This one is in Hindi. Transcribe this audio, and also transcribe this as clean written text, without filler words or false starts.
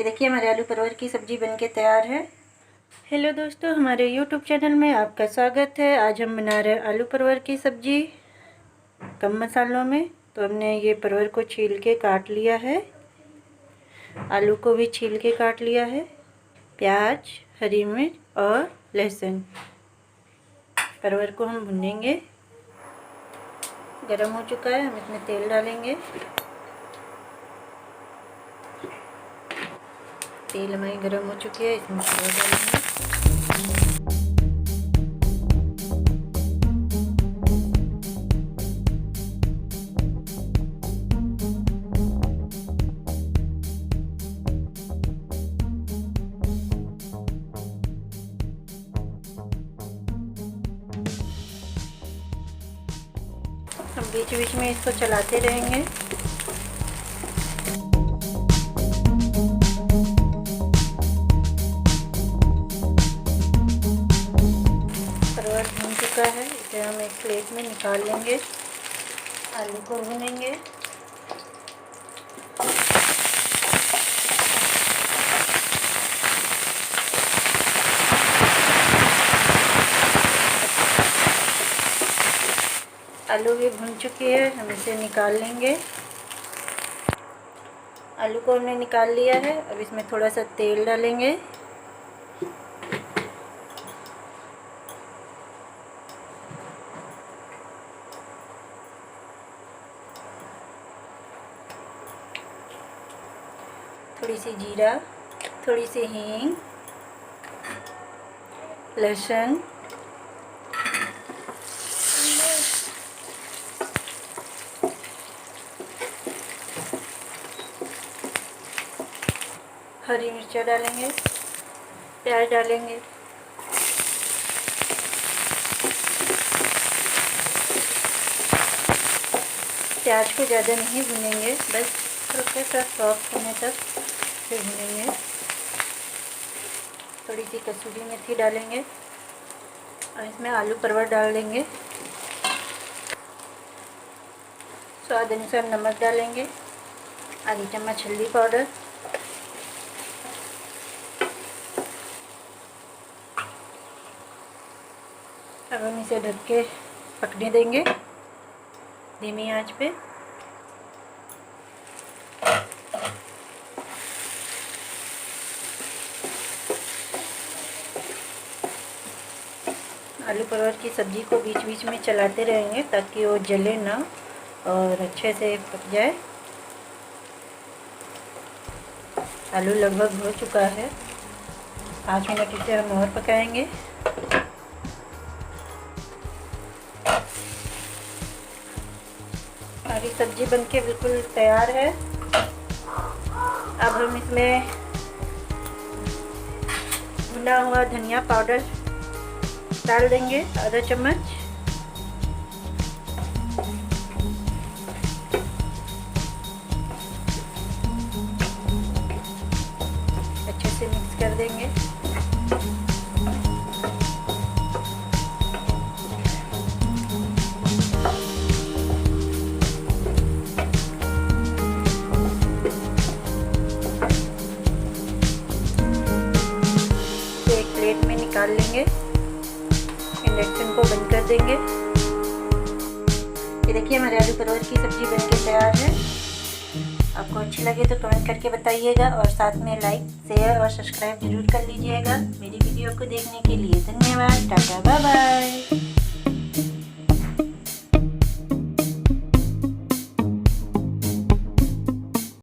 ये देखिए हमारे आलू परवल की सब्ज़ी बनके तैयार है। हेलो दोस्तों, हमारे यूट्यूब चैनल में आपका स्वागत है। आज हम बना रहे हैं आलू परवल की सब्ज़ी कम मसालों में। तो हमने ये परवल को छील के काट लिया है, आलू को भी छील के काट लिया है, प्याज, हरी मिर्च और लहसुन। परवल को हम भुनेंगे। गरम हो चुका है, हम इसमें तेल डालेंगे। तेल हमारी गरम हो चुकी है, इसमें परवल डालेंगे। हम बीच बीच में इसको चलाते रहेंगे। परवल भून चुका है, इसे हम एक प्लेट में निकाल लेंगे। आलू को भूनेंगे। आलू भी भून चुकी है, हम इसे निकाल लेंगे। आलू को हमने निकाल लिया है। अब इसमें थोड़ा सा तेल डालेंगे। थोड़ी सी जीरा, थोड़ी सी हींग, लहसुन, हरी मिर्चा डालेंगे, प्याज डालेंगे। प्याज को ज़्यादा नहीं भुनेंगे, बस हल्का सा सॉफ्ट होने तक फिर भुनेंगे। थोड़ी सी कसूरी मेथी डालेंगे और इसमें आलू परवल डाल देंगे। स्वाद अनुसार नमक डालेंगे, आधी चम्मच हल्दी पाउडर, अब हम इसे ढक के पकने देंगे धीमी आंच पे। आलू परवल की सब्ज़ी को बीच बीच में चलाते रहेंगे ताकि वो जले ना और अच्छे से पक जाए। आलू लगभग हो चुका है, 5 मिनट इसे हम और पकाएंगे। हमारी सब्ज़ी बनके बिल्कुल तैयार है। अब हम इसमें भुना हुआ धनिया पाउडर डाल देंगे, आधा चम्मच। अच्छे से मिक्स कर देंगे। एक प्लेट में निकाल लेंगे, इंडक्शन को बंद कर देंगे। ये देखिए हमारे आलू परवल की सब्ज़ी बनके तैयार है। आपको अच्छी लगे तो कमेंट करके बताइएगा और साथ में लाइक, शेयर और सब्सक्राइब जरूर कर लीजिएगा। मेरी वीडियो को देखने के लिए धन्यवाद। Tata, bye bye.